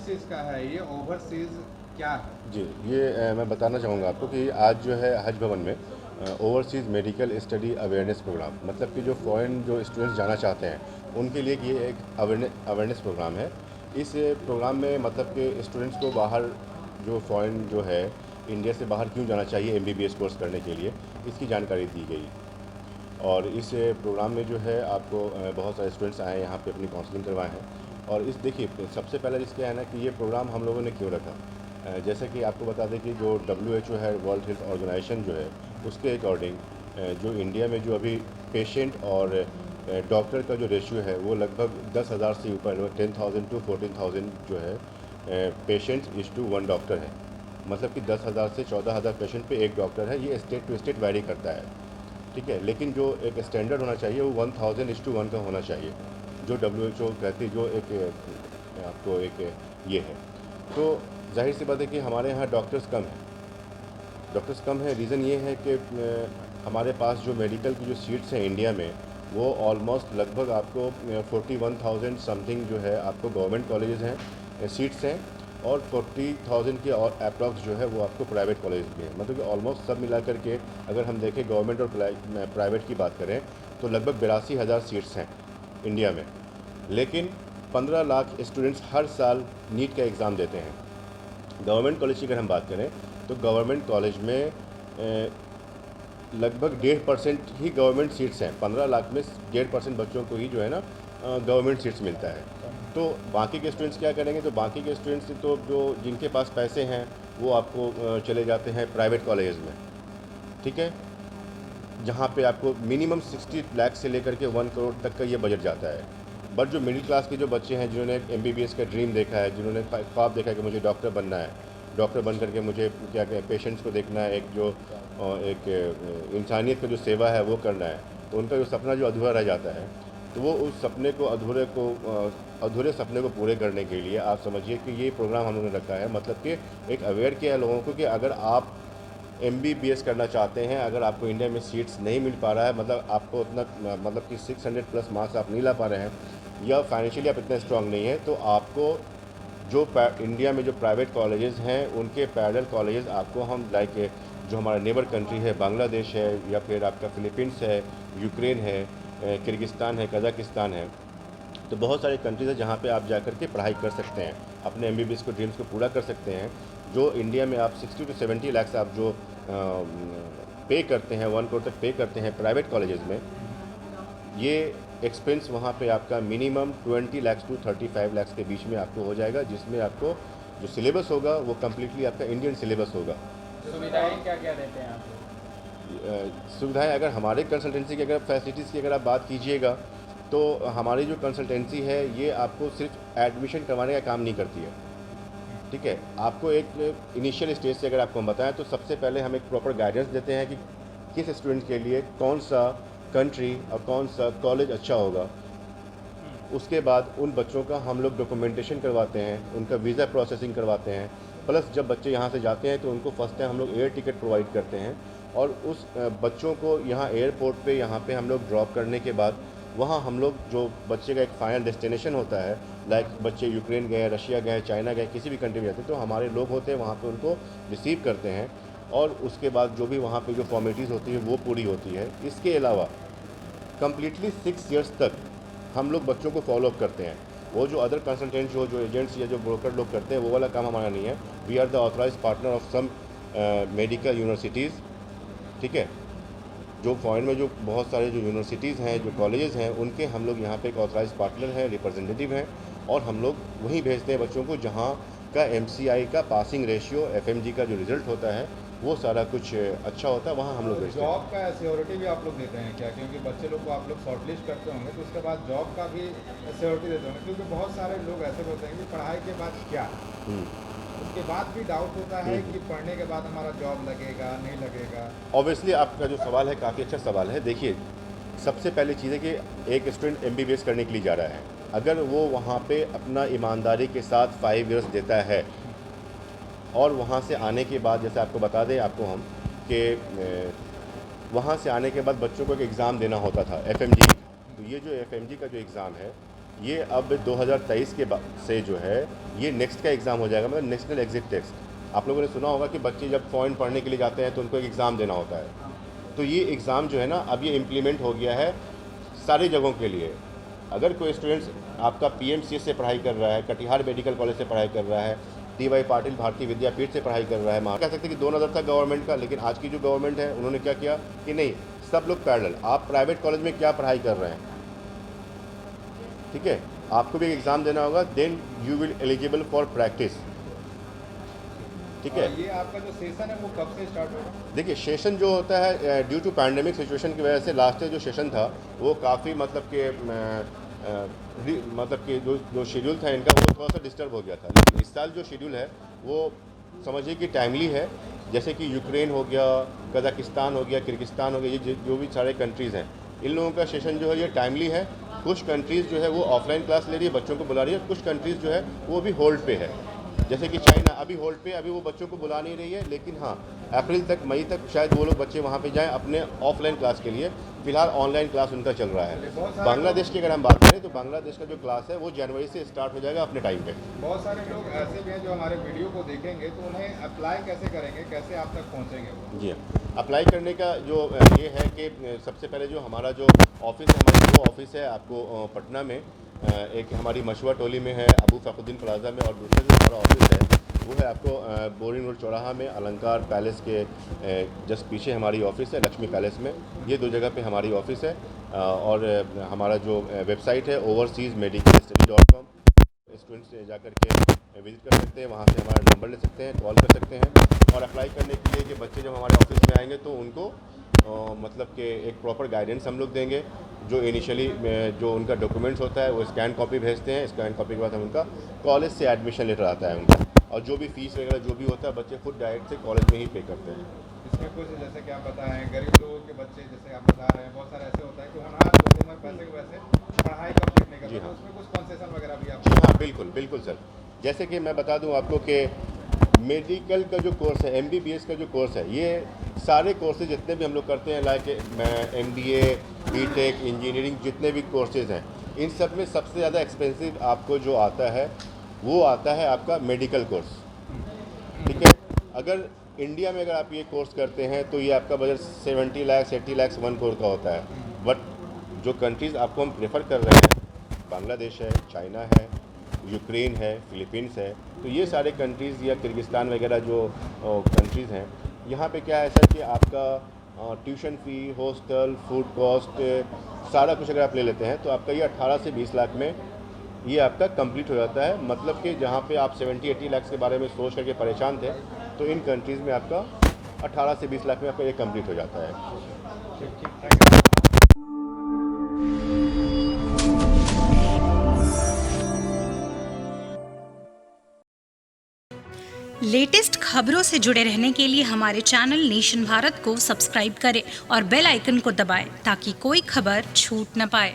किस चीज़ का है ये ओवरसीज क्या है? जी, ये मैं बताना चाहूँगा आपको कि आज जो है हज भवन में overseas medical study awareness programme, मतलब कि जो फॉरेन जो स्टूडेंट्स जाना चाहते हैं उनके लिए ये एक अवेयरनेस प्रोग्राम है। इस प्रोग्राम में मतलब कि स्टूडेंट्स को बाहर जो फॉरेन जो है इंडिया से बाहर क्यों जाना चाहिए एमबीबीएस कोर्स करने के लिए, इसकी जानकारी दी गई। और इस प्रोग्राम में जो है आपको बहुत सारे स्टूडेंट्स आए हैं यहाँ पे अपनी काउंसलिंग करवाए हैं। और इस देखिए, सबसे पहले जिसका है ना कि ये प्रोग्राम हम लोगों ने क्यों रखा, जैसे कि आपको बता दें कि जो WHO है, वर्ल्ड हेल्थ ऑर्गेनाइजेशन जो है, उसके अकॉर्डिंग जो इंडिया में जो अभी पेशेंट और डॉक्टर का जो रेशियो है वो लगभग 10,000 से ऊपर, 10,000 टू 14,000 जो है patients is to one doctor है। मतलब कि 10,000 से 14,000 पेशेंट पे एक डॉक्टर है। ये स्टेट टू स्टेट वैरी करता है, ठीक है। लेकिन जो एक स्टैंडर्ड होना चाहिए वो 1000:1 का होना चाहिए, जो WHO कहती है, जो एक आपको एक ये है। तो जाहिर सी बात है कि हमारे यहाँ डॉक्टर्स कम है। रीज़न ये है कि हमारे पास जो मेडिकल की जो सीट्स हैं इंडिया में, वो ऑलमोस्ट लगभग आपको 41,000 समथिंग जो है आपको गवर्नमेंट कॉलेजेस हैं, सीट्स हैं, और 40,000 के और अप्रॉक्स जो है वो आपको प्राइवेट कॉलेज के हैं। मतलब कि ऑलमोस्ट सब मिला करके अगर हम देखें गवर्नमेंट और प्राइवेट की बात करें तो लगभग 82,000 सीट्स हैं इंडिया में। लेकिन 15 लाख स्टूडेंट्स हर साल नीट का एग्ज़ाम देते हैं। गवर्नमेंट कॉलेज की अगर हम बात करें तो गवर्नमेंट कॉलेज में लगभग 1.5% ही गवर्नमेंट सीट्स हैं। 15 लाख में 1.5% बच्चों को ही जो है ना गवर्नमेंट सीट्स मिलता है। तो बाकी के स्टूडेंट्स क्या करेंगे, तो बाकी के स्टूडेंट्स तो जो जिनके पास पैसे हैं वो आपको चले जाते हैं प्राइवेट कॉलेज में, ठीक है, जहाँ पे आपको मिनिमम 60 लाख से लेकर के 1 करोड़ तक का ये बजट जाता है। बट जो मिडिल क्लास के जो बच्चे हैं, जिन्होंने एमबीबीएस का ड्रीम देखा है, जिन्होंने ख्वाब देखा है कि मुझे डॉक्टर बनना है, डॉक्टर बन करके मुझे क्या कहते हैं पेशेंट्स को देखना है, एक जो एक इंसानियत का जो सेवा है वो करना है, तो उनका जो सपना जो अधूरा रह जाता है, तो वो उस सपने को अधूरे सपने को पूरे करने के लिए आप समझिए कि ये प्रोग्राम हम लोगों ने रखा है। मतलब कि एक अवेयर किया है लोगों को कि अगर आप एमबीबीएस करना चाहते हैं, अगर आपको इंडिया में सीट्स नहीं मिल पा रहा है, मतलब आपको उतना मतलब कि 600 प्लस मार्क्स आप नहीं ला पा रहे हैं, या फाइनेंशियली आप इतने स्ट्रांग नहीं हैं, तो आपको जो इंडिया में जो प्राइवेट कॉलेजेस हैं उनके पैरेलल कॉलेजेस आपको हम लाइक जो हमारा नेबर कंट्री है, बांग्लादेश है, या फिर आपका फिलीपींस है, यूक्रेन है, किर्गिस्तान है, कजाकिस्तान है, तो बहुत सारे कंट्रीज़ हैं जहाँ पे आप जा कर के पढ़ाई कर सकते हैं, अपने एमबीबीएस को ड्रीम्स को पूरा कर सकते हैं। जो इंडिया में आप 60 to 70 लाख आप जो पे करते हैं, 1 करोड़ तक पे करते हैं प्राइवेट कॉलेजेस में, ये एक्सपेंस वहाँ पे आपका मिनिमम 20 लाख टू 35 लाख के बीच में आपको हो जाएगा, जिसमें आपको जो सिलेबस होगा वो कम्प्लीटली आपका इंडियन सिलेबस होगा। सुविधाएं क्या क्या देते हैं आप? सुविधाएं, अगर हमारे कंसल्टेंसी की अगर फैसिलिटीज़ की अगर आप बात कीजिएगा, तो हमारी जो कंसल्टेंसी है ये आपको सिर्फ एडमिशन करवाने का काम नहीं करती है, ठीक है। आपको एक इनिशियल स्टेज से अगर आपको हम बताएं तो सबसे पहले हम एक प्रॉपर गाइडेंस देते हैं कि किस स्टूडेंट के लिए कौन सा कंट्री और कौन सा कॉलेज अच्छा होगा। उसके बाद उन बच्चों का हम लोग डॉक्यूमेंटेशन करवाते हैं, उनका वीज़ा प्रोसेसिंग करवाते हैं, प्लस जब बच्चे यहाँ से जाते हैं तो उनको फर्स्ट टाइम हम लोग एयर टिकट प्रोवाइड करते हैं, और उस बच्चों को यहाँ एयरपोर्ट पे यहाँ पे हम लोग ड्रॉप करने के बाद वहाँ हम लोग जो बच्चे का एक फ़ाइनल डेस्टिनेशन होता है, लाइक बच्चे यूक्रेन गए, रशिया गए, चाइना गए, किसी भी कंट्री में जाते हैं, तो हमारे लोग होते हैं वहाँ पे उनको रिसीव करते हैं, और उसके बाद जो भी वहाँ पे जो फॉर्मेलिटीज़ होती है वो पूरी होती है। इसके अलावा कम्प्लीटली 6 ईयर्स तक हम लोग बच्चों को फॉलोअप करते हैं। वो जो अदर कंसल्टेंट जो एजेंट्स या जो ब्रोकर लोग करते हैं वो वाला काम हमारा नहीं है। We are the authorise partner of some medical universities, ठीक है। जो फॉरेन में जो बहुत सारे जो यूनिवर्सिटीज़ हैं, जो कॉलेजेस हैं, उनके हम लोग यहाँ पे एक ऑथराइज पार्टनर हैं, रिप्रेजेंटेटिव हैं, और हम लोग वहीं भेजते हैं बच्चों को जहाँ का MCI का पासिंग रेशियो, FMG का जो रिज़ल्ट होता है वो सारा कुछ अच्छा होता है, वहाँ हम लोग भेजते हैं। जॉब का सिक्योरिटी भी आप लोग देते हैं क्या? क्योंकि बच्चे लोग को आप लोग शॉर्टलिस्ट करते होंगे तो उसके बाद जॉब का भी सिक्योरिटी देते होंगे, क्योंकि बहुत सारे लोग ऐसे होते हैं कि पढ़ाई के बाद क्या, उसके बाद भी डाउट होता है कि पढ़ने के बाद हमारा जॉब लगेगा नहीं लगेगा। ऑब्वियसली आपका जो सवाल है काफ़ी अच्छा सवाल है। देखिए, सबसे पहली चीज़ है कि एक स्टूडेंट MBBS करने के लिए जा रहा है, अगर वो वहाँ पे अपना ईमानदारी के साथ 5 ईयर्स देता है, और वहाँ से आने के बाद जैसे आपको बता दें आपको हम कि वहाँ से आने के बाद बच्चों को एक एग्ज़ाम देना होता था FMG। तो ये जो FMG का जो एग्ज़ाम है ये अब 2023 के बाद से जो है ये नेक्स्ट का एग्ज़ाम हो जाएगा, मतलब नेशनल एग्जिट टेस्ट। आप लोगों ने सुना होगा कि बच्चे जब फॉरेन पढ़ने के लिए जाते हैं तो उनको एक एग्ज़ाम देना होता है, तो ये एग्ज़ाम जो है ना अब ये इम्प्लीमेंट हो गया है सारी जगहों के लिए। अगर कोई स्टूडेंट्स आपका PMCS से पढ़ाई कर रहा है, कटिहार मेडिकल कॉलेज से पढ़ाई कर रहा है, DY पाटिल भारतीय विद्यापीठ से पढ़ाई कर रहा है, कह सकते हैं कि 2 नज़र था गवर्नमेंट का, लेकिन आज की जो गवर्नमेंट है उन्होंने क्या किया कि नहीं, सब लोग पैरेलल। आप प्राइवेट कॉलेज में क्या पढ़ाई कर रहे हैं, ठीक है, आपको भी एग्ज़ाम देना होगा, then you will eligible for practice, ठीक है। ये आपका जो सेशन है वो कब से स्टार्ट होगा? देखिए सेशन जो होता है ड्यू टू पैंडेमिक सिचुएशन की वजह से लास्ट ईयर जो सेशन था वो काफ़ी मतलब कि जो शेड्यूल था इनका वो थोड़ा सा डिस्टर्ब हो गया था, लेकिन इस साल जो शेड्यूल है वो समझिए कि टाइमली है। जैसे कि यूक्रेन हो गया, कजाकिस्तान हो गया, किर्गिस्तान हो गया, ये जो भी सारे कंट्रीज़ हैं, इन लोगों का सेशन जो है ये टाइमली है। कुछ कंट्रीज़ जो है वो ऑफलाइन क्लास ले रही है, बच्चों को बुला रही है, कुछ कंट्रीज़ जो है वो भी होल्ड पे है। जैसे कि चाइना अभी होल्ड पे, अभी वो बच्चों को बुला नहीं रही है, लेकिन हाँ अप्रैल तक, मई तक शायद वो लोग बच्चे वहाँ पे जाएं अपने ऑफलाइन क्लास के लिए। फिलहाल ऑनलाइन क्लास उनका चल रहा है। बांग्लादेश की अगर हम बात करें तो बांग्लादेश का जो क्लास है वो जनवरी से स्टार्ट हो जाएगा अपने टाइम पे। बहुत सारे लोग ऐसे भी हैं जो हमारे वीडियो को देखेंगे, तो उन्हें अप्लाई कैसे करेंगे, कैसे आप तक पहुँचेंगे वो? जी हाँ, अप्लाई करने का जो ये है कि सबसे पहले जो हमारा जो ऑफिस है, हमारा वो ऑफिस है आपको पटना में, एक हमारी मशवा टोली में है, अबू फखरुद्दीन प्लाजा में, और दूसरा जो हमारा ऑफिस है वो है आपको बोरिंग रोड चौराहा में अलंकार पैलेस के जस्ट पीछे हमारी ऑफिस है, लक्ष्मी पैलेस में। ये 2 जगह पे हमारी ऑफिस है। और हमारा जो वेबसाइट है overseasmedicalstudy.com, स्टूडेंट्स जा कर के विजिट कर सकते हैं, वहाँ से हमारा नंबर ले सकते हैं, कॉल कर सकते हैं। और अप्लाई करने के लिए कि बच्चे जब हमारे ऑफिस में आएंगे तो उनको मतलब कि एक प्रॉपर गाइडेंस हम लोग देंगे। जो इनिशियली जो उनका डॉक्यूमेंट्स होता है वो स्कैन कॉपी भेजते हैं, स्कैन कॉपी के बाद हम उनका कॉलेज से एडमिशन लेटर आता है उनका, और जो भी फीस वगैरह जो भी होता है बच्चे खुद डायरेक्ट से कॉलेज में ही पे करते हैं। इसमें कुछ जैसे कि आप बताएं गरीब लोगों के बच्चे, जैसे आप बता रहे हैं बहुत सारे ऐसे होता है कि हमारे पैसे के वैसे पढ़ाई कंप्लीट नहीं करते, तो उसमें कुछ कंसेशन वगैरह भी आप? जी हाँ, बिल्कुल बिल्कुल सर। जैसे कि मैं बता दूं आपको कि मेडिकल का जो कोर्स है, MBBS का जो कोर्स है, ये सारे कोर्सेज जितने भी हम लोग करते हैं, लाइक MBA, BTech, इंजीनियरिंग, जितने भी कोर्सेज हैं, इन सब में सबसे ज़्यादा एक्सपेंसिव आपको जो आता है वो आता है आपका मेडिकल कोर्स, ठीक है। अगर इंडिया में अगर आप ये कोर्स करते हैं तो ये आपका बजट 70 लाख 80 लाख 1 करोड़ का होता है। बट जो कंट्रीज़ आपको हम प्रेफर कर रहे हैं, बांग्लादेश है, चाइना है, यूक्रेन है, फिलीपींस है, तो ये सारे कंट्रीज़ या किर्गिस्तान वगैरह जो कंट्रीज़ हैं, यहाँ पे क्या है सर कि आपका tuition fee, hostel, food cost, सारा कुछ अगर आप ले लेते हैं तो आपका ये 18 से 20 लाख में ये आपका कंप्लीट हो जाता है। मतलब कि जहाँ पे आप 70-80 लाख के बारे में सोच करके परेशान थे, तो इन कंट्रीज़ में आपका 18 से 20 लाख में आपका ये कंप्लीट हो जाता है। ठीक, थैंक यू। लेटेस्ट खबरों से जुड़े रहने के लिए हमारे चैनल नेशन भारत को सब्सक्राइब करें और बेल आइकन को दबाएं ताकि कोई खबर छूट न पाए।